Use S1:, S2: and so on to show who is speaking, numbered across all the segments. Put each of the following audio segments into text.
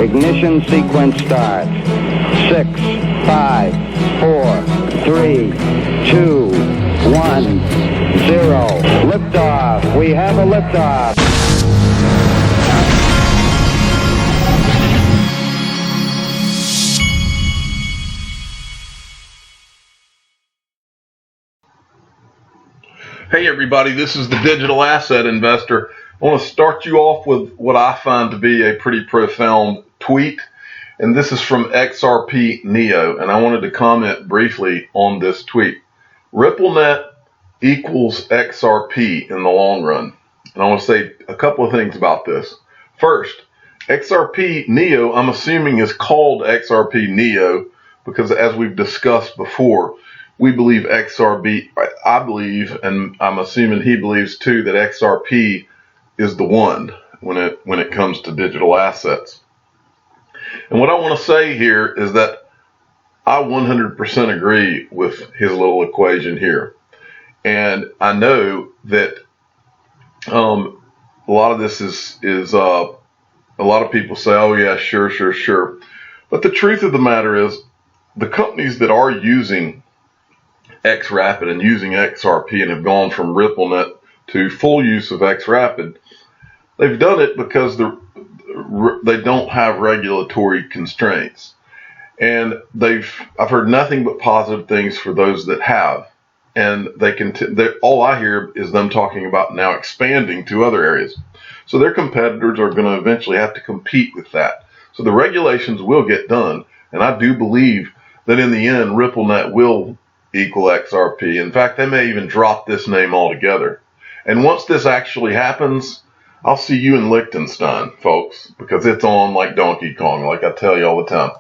S1: Ignition sequence starts. 6, 5, 4, 3, 2, 1, 0. Liftoff. We have a liftoff.
S2: Hey everybody, this is the Digital Asset Investor. I want to start you off with what I find to be a pretty profound tweet, and this is from XRP Neo, and I wanted to comment briefly on this tweet. RippleNet equals XRP in the long run, and I want to say a couple of things about this. First, XRP Neo, I'm assuming, is called XRP Neo because, as we've discussed before, we believe XRP, I believe, and I'm assuming he believes too, that XRP is the one when it comes to digital assets. And what I want to say here is that I 100% agree with his little equation here. And I know that a lot of this is a lot of people say, oh yeah, sure. But the truth of the matter is the companies that are using XRapid and using XRP and have gone from RippleNet to full use of XRapid, they've done it because they don't have regulatory constraints. And I've heard nothing but positive things for those that have. And all I hear is them talking about now expanding to other areas. So their competitors are going to eventually have to compete with that. So the regulations will get done. And I do believe that in the end, RippleNet will equal XRP. In fact, they may even drop this name altogether. And once this actually happens, I'll see you in Liechtenstein, folks, because it's on like Donkey Kong, like I tell you all the time.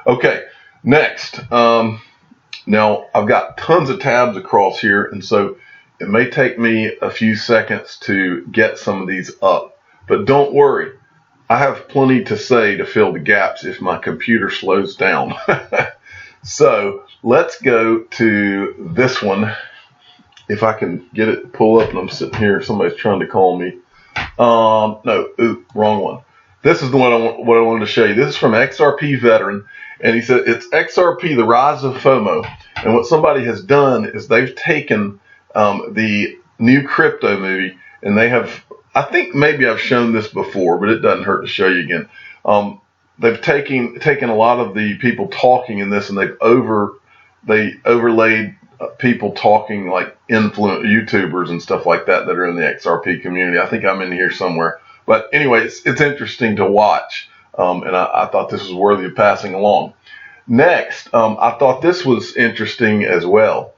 S2: Okay, next. Now, I've got tons of tabs across here, and so it may take me a few seconds to get some of these up. But don't worry, I have plenty to say to fill the gaps if my computer slows down. So let's go to this one. If I can get it to pull up, and I'm sitting here, somebody's trying to call me. Wrong one. This is the one what I wanted to show you. This is from XRP Veteran, and he said it's XRP, the rise of FOMO. And what somebody has done is they've taken the new crypto movie, and they have, I think maybe I've shown this before, but it doesn't hurt to show you again. They've taken a lot of the people talking in this, and they overlaid people talking like YouTubers and stuff like that are in the XRP community. I think I'm in here somewhere. But anyway, it's interesting to watch, and I thought this was worthy of passing along. Next, I thought this was interesting as well,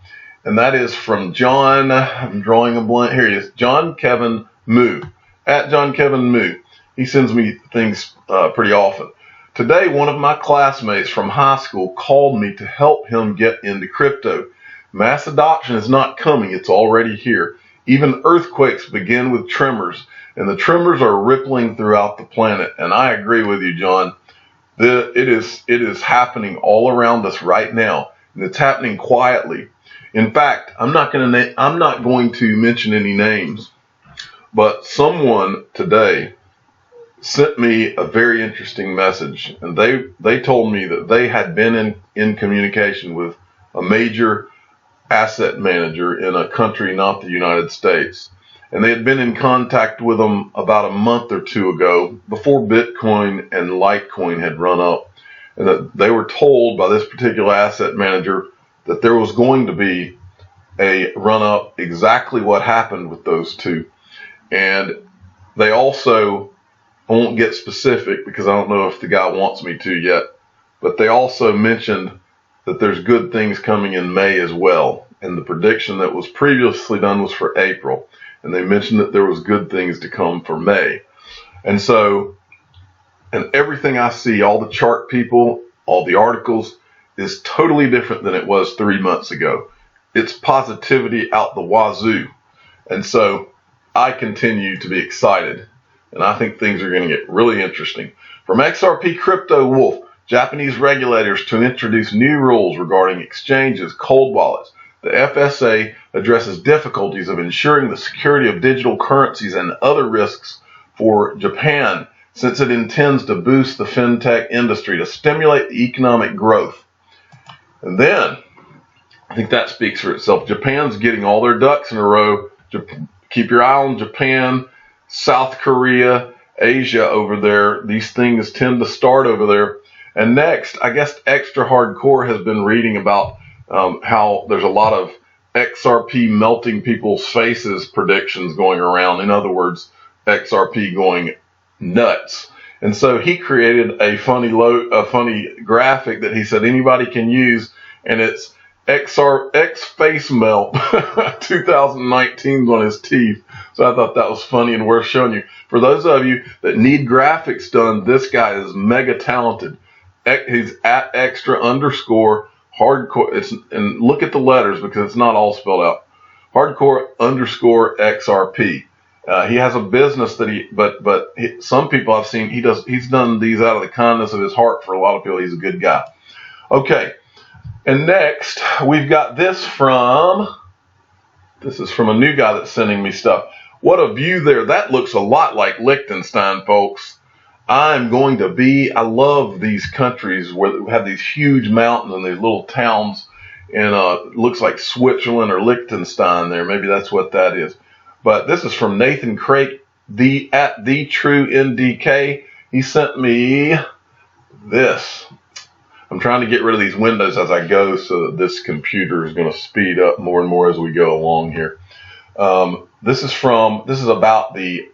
S2: and that is from John. I'm drawing a blank. Here he is, John Kevin Moo, at John Kevin Moo. He sends me things pretty often. Today, one of my classmates from high school called me to help him get into crypto. Mass adoption is not coming, it's already here. Even earthquakes begin with tremors, and the tremors are rippling throughout the planet. And I agree with you, John. It is happening all around us right now, and it's happening quietly. In fact, I'm not going to mention any names, but someone today sent me a very interesting message, and they told me that they had been in communication with a major asset manager in a country not the United States, and they had been in contact with them about a month or two ago before Bitcoin and Litecoin had run up, and that they were told by this particular asset manager that there was going to be a run up, exactly what happened with those two. And they also, I won't get specific because I don't know if the guy wants me to yet, but they also mentioned that there's good things coming in May as well. And the prediction that was previously done was for April. And they mentioned that there was good things to come for May. And so, and everything I see, all the chart people, all the articles, is totally different than it was 3 months ago. It's positivity out the wazoo. And so I continue to be excited. And I think things are going to get really interesting. From XRP Crypto Wolf, Japanese regulators to introduce new rules regarding exchanges, cold wallets. The FSA addresses difficulties of ensuring the security of digital currencies and other risks for Japan. since it intends to boost the fintech industry to stimulate the economic growth. And then, I think that speaks for itself. Japan's getting all their ducks in a row. Keep your eye on Japan, South Korea, Asia over there. These things tend to start over there. And next, I guess Extra Hardcore has been reading about how there's a lot of XRP melting people's faces predictions going around. In other words, XRP going nuts. And so he created a funny graphic that he said anybody can use, and it's X face melt 2019 on his teeth. So I thought that was funny and worth showing you. For those of you that need graphics done, this guy is mega talented. He's at extra underscore hardcore. And look at the letters because it's not all spelled out. Hardcore underscore XRP. He has a business that some people I've seen, he's done these out of the kindness of his heart. For a lot of people, he's a good guy. Okay. And next, we've got this is from a new guy that's sending me stuff. What a view there. That looks a lot like Liechtenstein, folks. I love these countries where they have these huge mountains and these little towns, and it looks like Switzerland or Liechtenstein there. Maybe that's what that is. But this is from Nathan Craig, at the True NDK. He sent me this. I'm trying to get rid of these windows as I go so that this computer is going to speed up more and more as we go along here. This is about the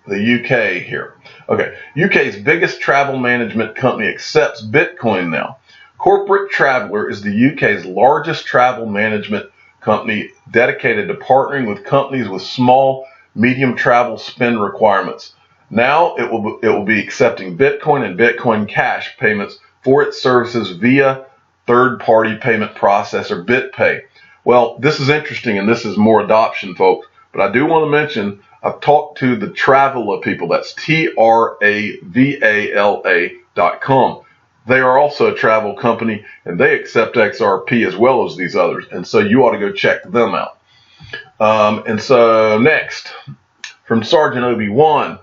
S2: UK here. Okay, UK's biggest travel management company accepts Bitcoin now. Corporate Traveller is the UK's largest travel management company dedicated to partnering with companies with small, medium travel spend requirements. Now it will be accepting Bitcoin and Bitcoin Cash payments for its services via third-party payment processor BitPay. Well, this is interesting, and this is more adoption, folks. But I do want to mention, I've talked to the Travala people. That's TRAVALA.com. They are also a travel company, and they accept XRP as well as these others. And so you ought to go check them out. And so next, from Sergeant Obi-Wan,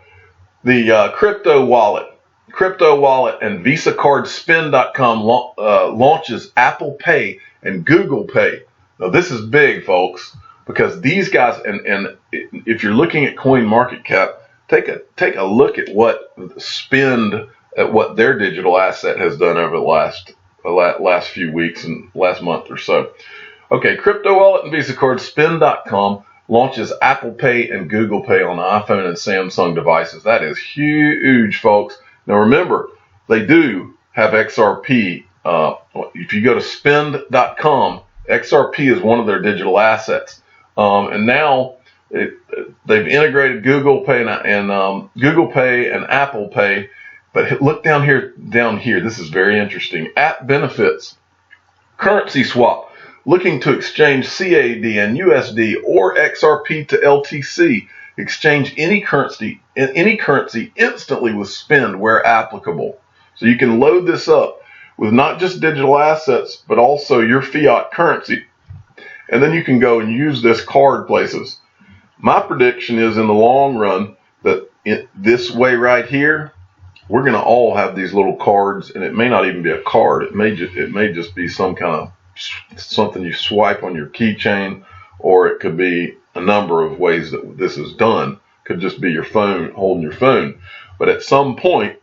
S2: the crypto wallet and VisaCardSpend.com launches Apple Pay and Google Pay. Now this is big, folks, because these guys, and if you're looking at CoinMarketCap, take a look at what their digital asset has done over the last few weeks and last month or so. Okay, crypto wallet and VisaCardSpend.com launches Apple Pay and Google Pay on iPhone and Samsung devices. That is huge, folks. Now remember, they do have XRP. If you go to spend.com, XRP is one of their digital assets. And now they've integrated Google Pay and Apple Pay. But look down here. This is very interesting. App benefits. Currency swap. Looking to exchange CAD and USD or XRP to LTC. Exchange any currency instantly with Spend where applicable. So you can load this up with not just digital assets, but also your fiat currency. And then you can go and use this card places. My prediction is in the long run that this way right here, we're going to all have these little cards, and it may not even be a card. It may just be some kind of something you swipe on your keychain, or it could be a number of ways that this is done. Could just be your phone, holding your phone. But at some point,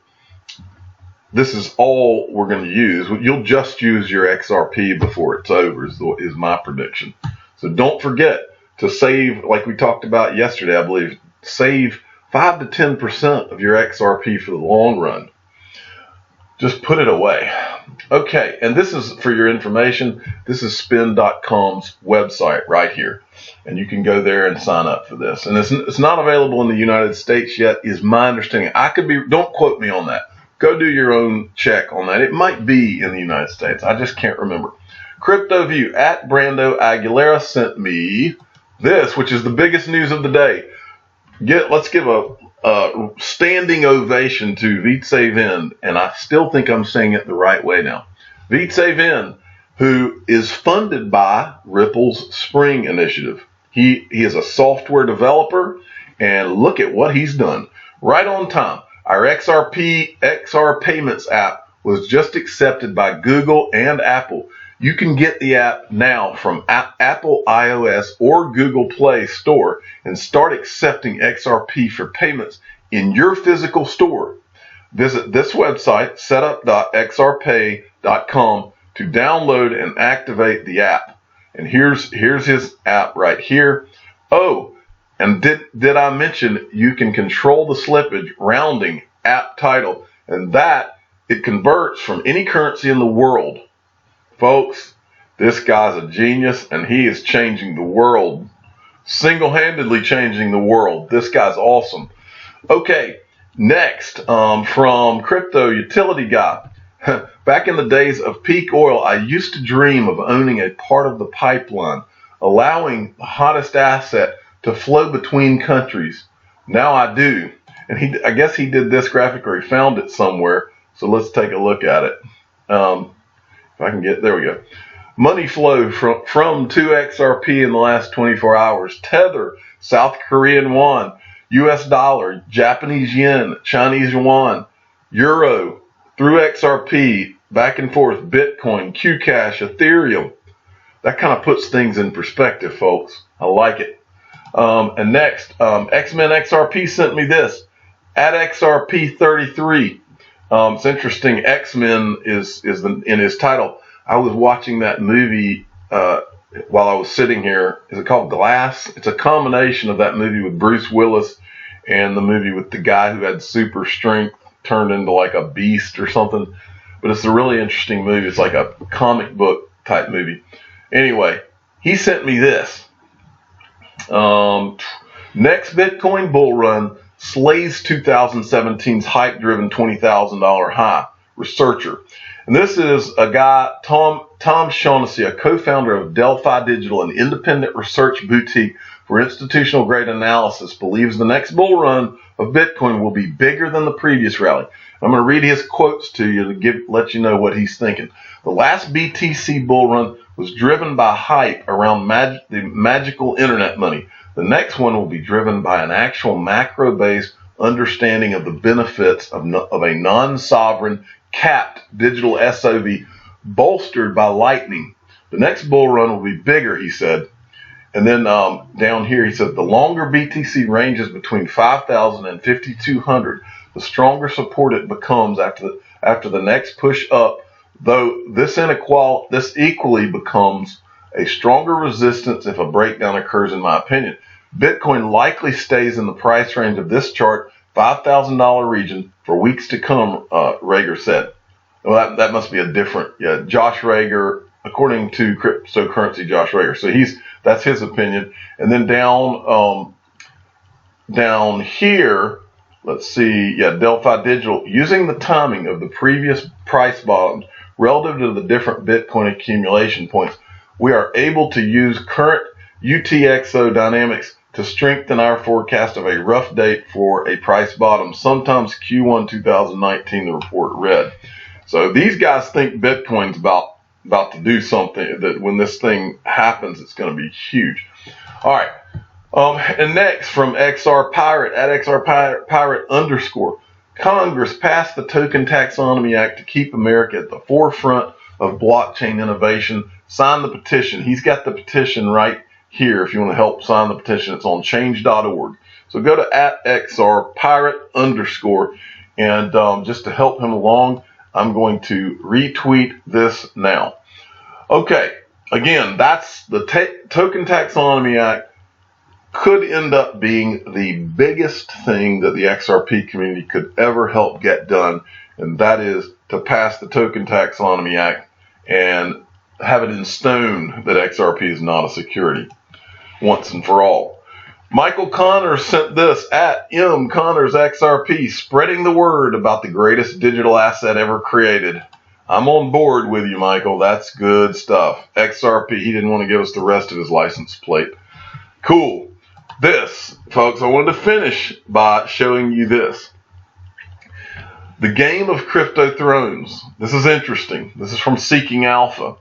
S2: this is all we're going to use. You'll just use your XRP before it's over, is my prediction. So don't forget to save, like we talked about yesterday, I believe, save 5 to 10% of your XRP for the long run. Just put it away. Okay, and this is for your information. This is spend.com's website right here. And you can go there and sign up for this. And it's not available in the United States yet, is my understanding. Don't quote me on that. Go do your own check on that. It might be in the United States. I just can't remember. CryptoView at Brando Aguilera sent me this, which is the biggest news of the day. Let's give a standing ovation to Vitsevind, and I still think I'm saying it the right way now. Vitsevind, who is funded by Ripple's Spring Initiative. He is a software developer, and look at what he's done. right on time. Our XR Payments app was just accepted by Google and Apple. You can get the app now from Apple iOS or Google Play Store and start accepting XRP for payments in your physical store. Visit this website, setup.xrpay.com, to download and activate the app. And here's his app right here. Oh, and did I mention you can control the slippage, rounding, app title, and that it converts from any currency in the world. Folks, this guy's a genius, and he is changing the world, single-handedly changing the world. This guy's awesome. Okay, next, from Crypto Utility Guy. Back in the days of peak oil, I used to dream of owning a part of the pipeline, allowing the hottest asset to flow between countries. Now I do. And I guess he did this graphic, or he found it somewhere. So let's take a look at it. If I can there we go. Money flow from to XRP in the last 24 hours. Tether, South Korean won, US dollar, Japanese yen, Chinese yuan, euro, through XRP, back and forth, Bitcoin, Qcash, Ethereum. That kind of puts things in perspective, folks. I like it. And next, X-Men XRP sent me this. At XRP33. It's interesting. X-Men is in his title. I was watching that movie while I was sitting here. Is it called Glass? It's a combination of that movie with Bruce Willis and the movie with the guy who had super strength turned into like a beast or something. But it's a really interesting movie. It's like a comic book type movie. Anyway, he sent me this. Next Bitcoin bull run slays 2017's hype-driven $20,000 high. Researcher. And this is a guy, Tom Shaughnessy, a co-founder of Delphi Digital, an independent research boutique for institutional-grade analysis, believes the next bull run of Bitcoin will be bigger than the previous rally. I'm going to read his quotes to you to let you know what he's thinking. The last BTC bull run was driven by hype around the magical internet money. The next one will be driven by an actual macro-based understanding of the benefits of a non-sovereign capped digital SOV bolstered by Lightning. The next bull run will be bigger, he said. And then down here, he said, the longer BTC ranges between 5,000 and 5,200, the stronger support it becomes after the next push up, though this equally becomes a stronger resistance if a breakdown occurs, in my opinion. Bitcoin likely stays in the price range of this chart, $5,000 region, for weeks to come, Rager said. Well, that must be a different, Josh Rager, according to cryptocurrency Josh Rager. So that's his opinion. And then down here, let's see, Delphi Digital, using the timing of the previous price bottoms relative to the different Bitcoin accumulation points, we are able to use current UTXO dynamics to strengthen our forecast of a rough date for a price bottom, sometimes Q1 2019, the report read. So these guys think Bitcoin's about to do something, that when this thing happens, it's going to be huge. All right. And next, from XR Pirate, at XR Pirate _ Congress passed the Token Taxonomy Act to keep America at the forefront of blockchain innovation. Sign the petition. He's got the petition right here. If you want to help sign the petition, it's on change.org. So go to at XR Pirate _ and just to help him along, I'm going to retweet this now. Okay, again, that's the Token Taxonomy Act. Could end up being the biggest thing that the XRP community could ever help get done, and that is to pass the Token Taxonomy Act and have it in stone that XRP is not a security once and for all. Michael Connors sent this at M Connors XRP, spreading the word about the greatest digital asset ever created. I'm on board with you, Michael. That's good stuff. XRP, he didn't want to give us the rest of his license plate. Cool. This, folks, I wanted to finish by showing you this. The Game of Crypto Thrones. This is interesting. This is from Seeking Alpha.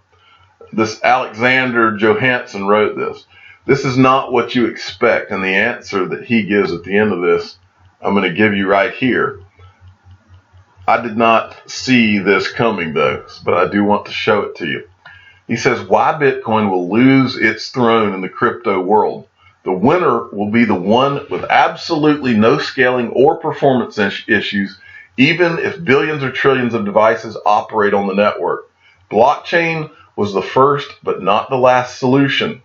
S2: This Alexander Johansson wrote this. This is not what you expect, and the answer that he gives at the end of this I'm going to give you right here. I did not see this coming though, but I do want to show it to you. He says, why Bitcoin will lose its throne in the crypto world. The winner will be the one with absolutely no scaling or performance issues, even if billions or trillions of devices operate on the network. Blockchain was the first but not the last solution.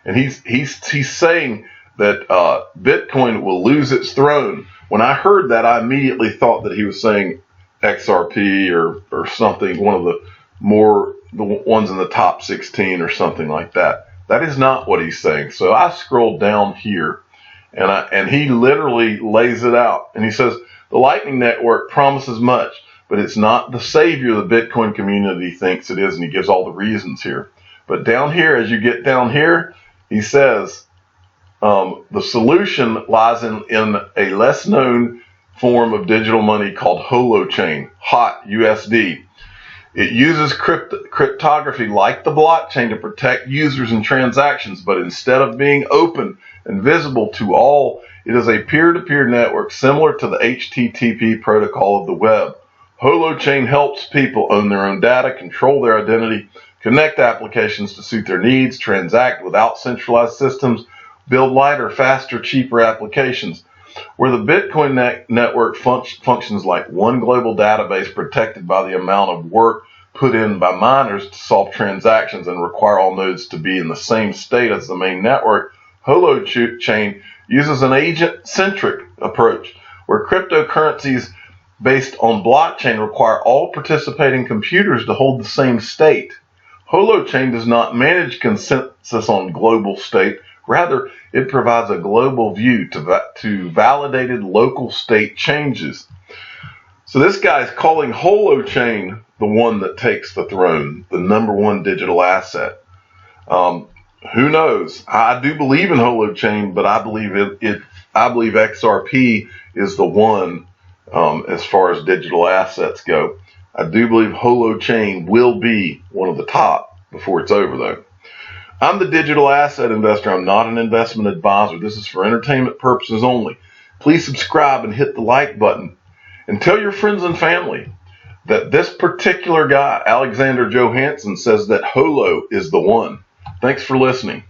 S2: And he's saying that Bitcoin will lose its throne. When I heard that, I immediately thought that he was saying XRP or something, one of the ones in the top 16 or something like that. That is not what he's saying. So I scrolled down here, and he literally lays it out. And he says, the Lightning Network promises much, but it's not the savior the Bitcoin community thinks it is, and he gives all the reasons here. But down here, as you get down here, he says the solution lies in a less known form of digital money called holochain, hot USD. It uses cryptography like the blockchain to protect users and transactions, but instead of being open and visible to all, it is a peer-to-peer network similar to the HTTP protocol of the web. Holochain helps people own their own data, control their identity, connect applications to suit their needs, transact without centralized systems, build lighter, faster, cheaper applications. Where the Bitcoin network functions like one global database protected by the amount of work put in by miners to solve transactions and require all nodes to be in the same state as the main network, Holochain uses an agent-centric approach where cryptocurrencies based on blockchain require all participating computers to hold the same state. Holochain does not manage consensus on global state. Rather, it provides a global view to validated local state changes. So this guy is calling Holochain the one that takes the throne, the number one digital asset. Who knows? I do believe in Holochain, but I believe XRP is the one as far as digital assets go. I do believe Holochain will be one of the top before it's over, though. I'm the digital asset investor. I'm not an investment advisor. This is for entertainment purposes only. Please subscribe and hit the like button. And tell your friends and family that this particular guy, Alexander Johansson, says that Holo is the one. Thanks for listening.